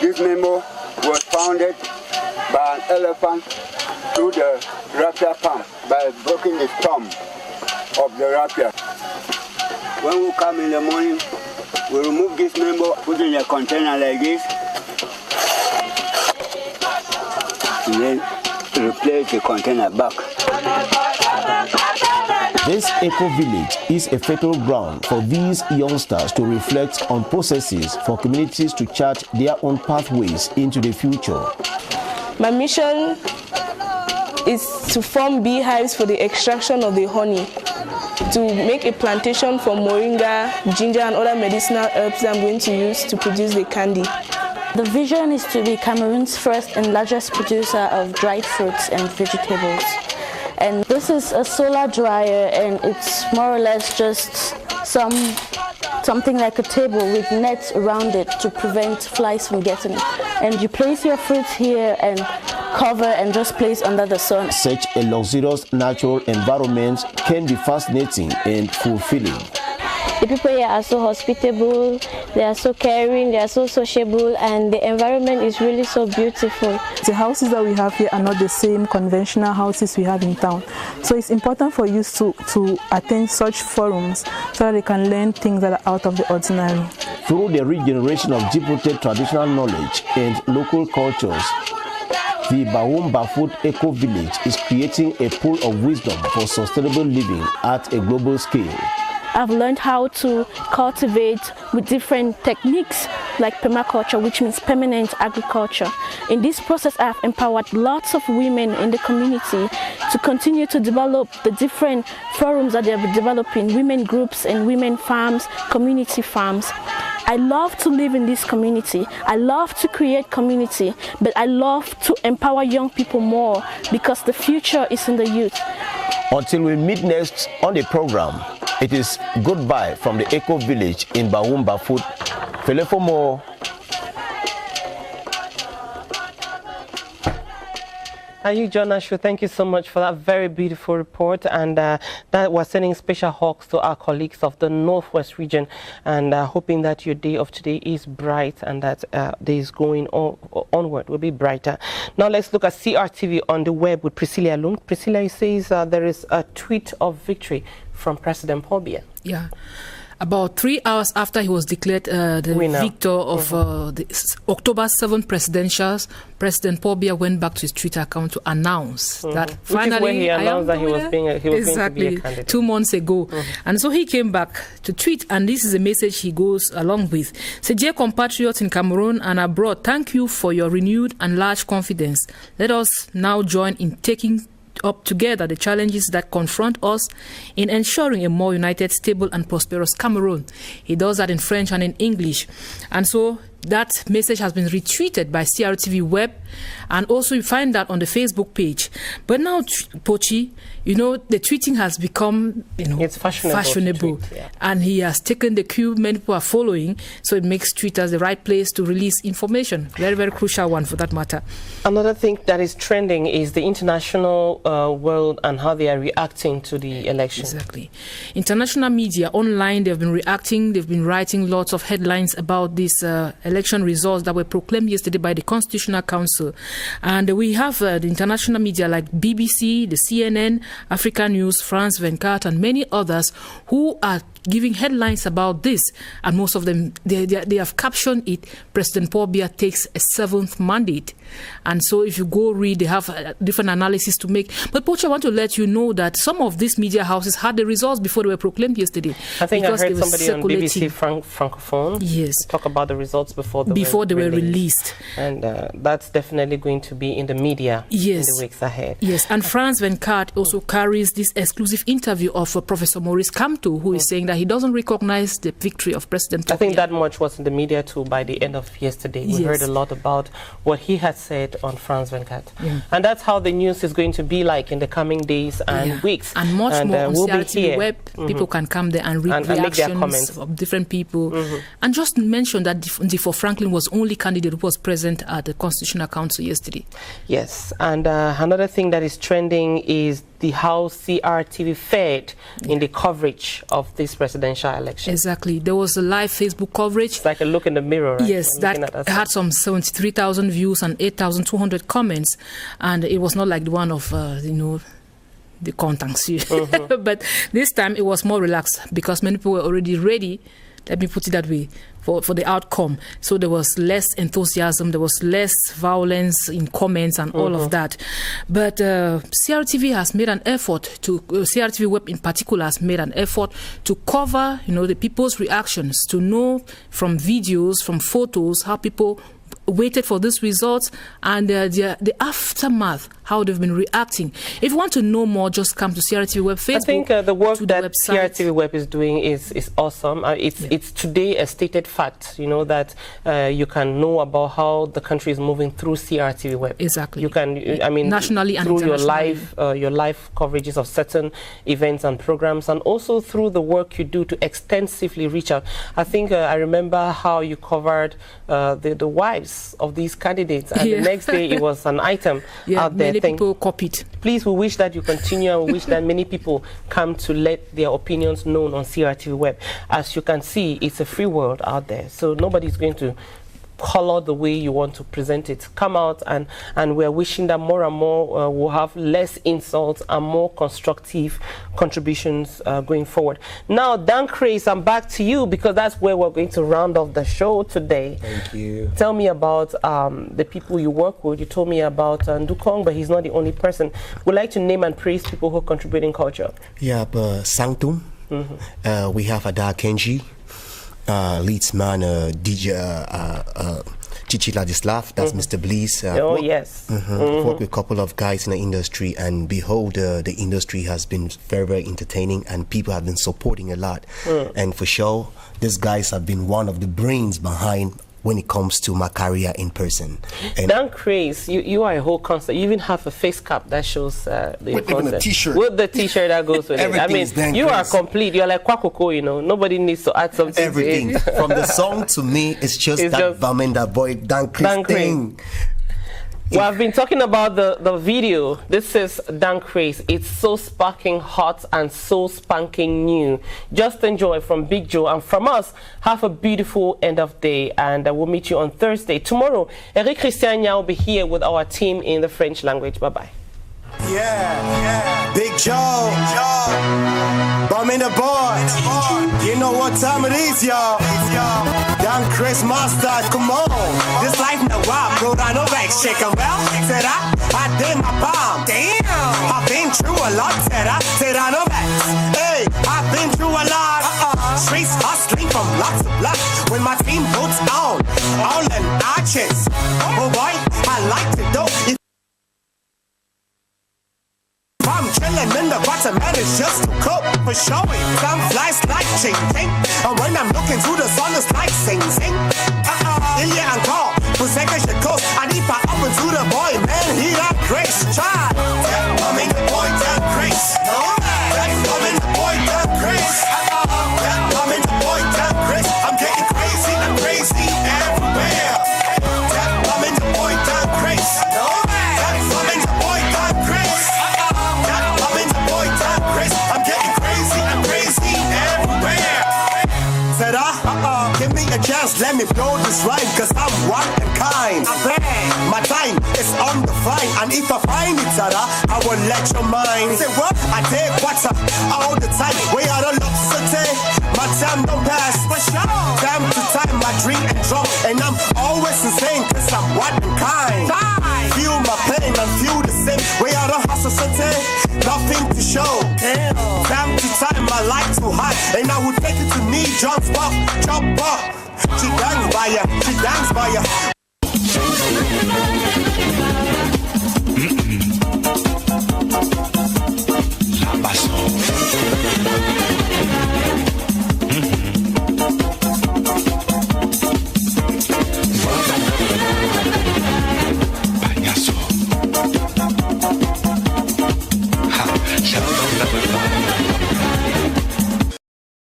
This memo was founded by an elephant through the rapier camp by breaking the thumb of the rapier. When we come in the morning, we remove this memo, put it in a container like this, and then replace the container back. This eco-village is a fertile ground for these youngsters to reflect on processes for communities to chart their own pathways into the future. My mission is to form beehives for the extraction of the honey, to make a plantation for moringa, ginger and other medicinal herbs I'm going to use to produce the candy. The vision is to be Cameroon's first and largest producer of dried fruits and vegetables. And this is a solar dryer, and it's more or less just something like a table with nets around it to prevent flies from getting it. And you place your fruits here and cover and just place under the sun. Such a luxurious natural environment can be fascinating and fulfilling. The people here are so hospitable, they are so caring, they are so sociable, and the environment is really so beautiful. The houses that we have here are not the same conventional houses we have in town. So it's important for youth to attend such forums so that they can learn things that are out of the ordinary. Through the regeneration of deep-rooted traditional knowledge and local cultures, the Bawum Bafut Eco Village is creating a pool of wisdom for sustainable living at a global scale. I've learned how to cultivate with different techniques like permaculture, which means permanent agriculture. In this process, I've empowered lots of women in the community to continue to develop the different forums that they're developing, women groups and women farms, community farms. I love to live in this community. I love to create community, but I love to empower young people more because the future is in the youth. Until we meet next on the program, it is goodbye from the Eco Village in Bawum Bafut. Fele for more. You, John Ashu, thank you so much for that very beautiful report, and that we're sending special hugs to our colleagues of the Northwest region, and hoping that your day of today is bright and that day is going onward will be brighter. Now let's look at CRTV on the web with Priscilla Lung. Priscilla says there is a tweet of victory from President Paul Biya. Yeah. About 3 hours after he was declared the victor of the October 7th presidentials, President Paul Biya went back to his Twitter account to announce that finally he announced that he was going to be a candidate. 2 months ago. And so he came back to tweet, and this is a message he goes along with. Say, dear compatriots in Cameroon and abroad, thank you for your renewed and large confidence. Let us now join in taking up together the challenges that confront us in ensuring a more united, stable and prosperous Cameroon. He does that in French and in English. And so that message has been retweeted by CRTV Web, and also you find that on the Facebook page. But now, Pochi, the tweeting has become, it's fashionable. Tweet, yeah. And he has taken the cue many people are following, so it makes Twitter the right place to release information. Very, very crucial one for that matter. Another thing that is trending is the international world and how they are reacting to the election. Exactly. International media online, they've been reacting, they've been writing lots of headlines about these election results that were proclaimed yesterday by the Constitutional Council. And we have the international media like BBC, the CNN, Africa News, France 24, and many others who are giving headlines about this, and most of them they have captioned it, President Paul Biya takes a 7th mandate. And so if you go read, they have different analysis to make. But Pochi, I want to let you know that some of these media houses had the results before they were proclaimed yesterday. I think I heard somebody on BBC Francophone talk about the results before they were released. And that's definitely going to be in the media in the weeks ahead. Yes, and France 24 also carries this exclusive interview of Professor Maurice Kamto, who is saying that he doesn't recognize the victory of President Paul Biya. I think that much was in the media too by the end of yesterday. We heard a lot about what he had said on France 24. And that's how the news is going to be like in the coming days and weeks. And much more on CRTV Web. People can come there and read reactions make their comments of different people. And just mention that Ndifo Franklin was the only candidate who was present at the Constitutional Council yesterday. Yes, and another thing that is trending is how CRTV fared in the coverage of this presidential election. Exactly. There was a live Facebook coverage. It's like a look in the mirror, right? Yes, that had some 73,000 views and 8,200 comments, and it was not like the one of, the Contangs. But this time it was more relaxed because many people were already ready, let me put it that way, for the outcome. So there was less enthusiasm, there was less violence in comments and all of that. But CRTV has made an effort CRTV Web in particular has made an effort to cover, the people's reactions, to know from videos, from photos, how people waited for these results and the aftermath, how they've been reacting. If you want to know more, just come to CRTV Web Facebook. I think the work that CRTV Web is doing is awesome. It's today a stated fact, that you can know about how the country is moving through CRTV Web. Exactly. You can, nationally and through your internationally. live coverages of certain events and programs, and also through the work you do to extensively reach out. I think I remember how you covered the wives of these candidates, and the next day it was an item out there. Many people copied. Please, we wish that you continue, and we wish that many people come to let their opinions known on CRTV Web. As you can see, it's a free world out there, so nobody's going to color the way you want to present it. Come out, and we're wishing that more and more will have less insults and more constructive contributions going forward. Now, Dan Craze, I'm back to you because that's where we're going to round off the show today. Thank you. Tell me about the people you work with. You told me about Ndukong, but he's not the only person. We'd like to name and praise people who contribute in culture. Yeah, Sanctum. We have Ada Kenji. Leads man, DJ Chichi Ladislav, that's Mr. Bliss. Yes. Work with a couple of guys in the industry, and behold, the industry has been very, very entertaining, and people have been supporting a lot. And for sure, these guys have been one of the brains behind when it comes to my career in person. And Dan Craze, you are a whole concert. You even have a face cap that shows the with even a t-shirt. With the t-shirt that goes with it. I mean, you are complete. You're like Kwakoko, Nobody needs to add something. Everything. To it. From the song to me, it's just Vamenda boy, Dan Craze thing. Well, I've been talking about the video. This is Dan Craze. It's so sparking hot and so spanking new. Just enjoy from Big Joe and from us. Have a beautiful end of day, and we'll meet you on Thursday. Tomorrow, Eric Christian will be here with our team in the French language. Bye-bye. Yeah, Big Joe, bum in the board. You know what time it is, y'all. Young Chris Master, come on. This life no wild, bro. I know back shaking well. Said I did my bomb. Damn, I've been through a lot. Said I know back. Hey, I've been through a lot. Streets hustling from blocks to blocks. When my team boots on, all in arches. Oh boy, I like to do. I'm chillin' in the bottom, man, it's just to cook for showing. Some flies like ching ching, and when I'm looking through the sun, it's like sing sing. il y a encore pour ce que je cause. I need pas up into the boy, man, he that grace. Child, I'm in the boy, that grace. I'm in the boy, that grace. I'm in the boy, that grace. I'm getting crazy, I'm crazy everywhere. I'm in the boy, that grace. I'm in the boy, that grace. I'm in the boy, that grace. I'm getting crazy, I'm crazy everywhere. Said give me a chance, let me blow this rhyme, cause I'm one and kind. My time is on the fine, and if I find it, I will let your mind. Say what? I take water all the time. We are the love city. My time don't pass. Time to time, I drink and drunk, and I'm always insane, cause I'm one and kind. Feel my pain and feel the same. We are the hustle city. Nothing to show. Time to time, I like to hide, and I will take it to me, jump up. She dance by ya, she dance by ya.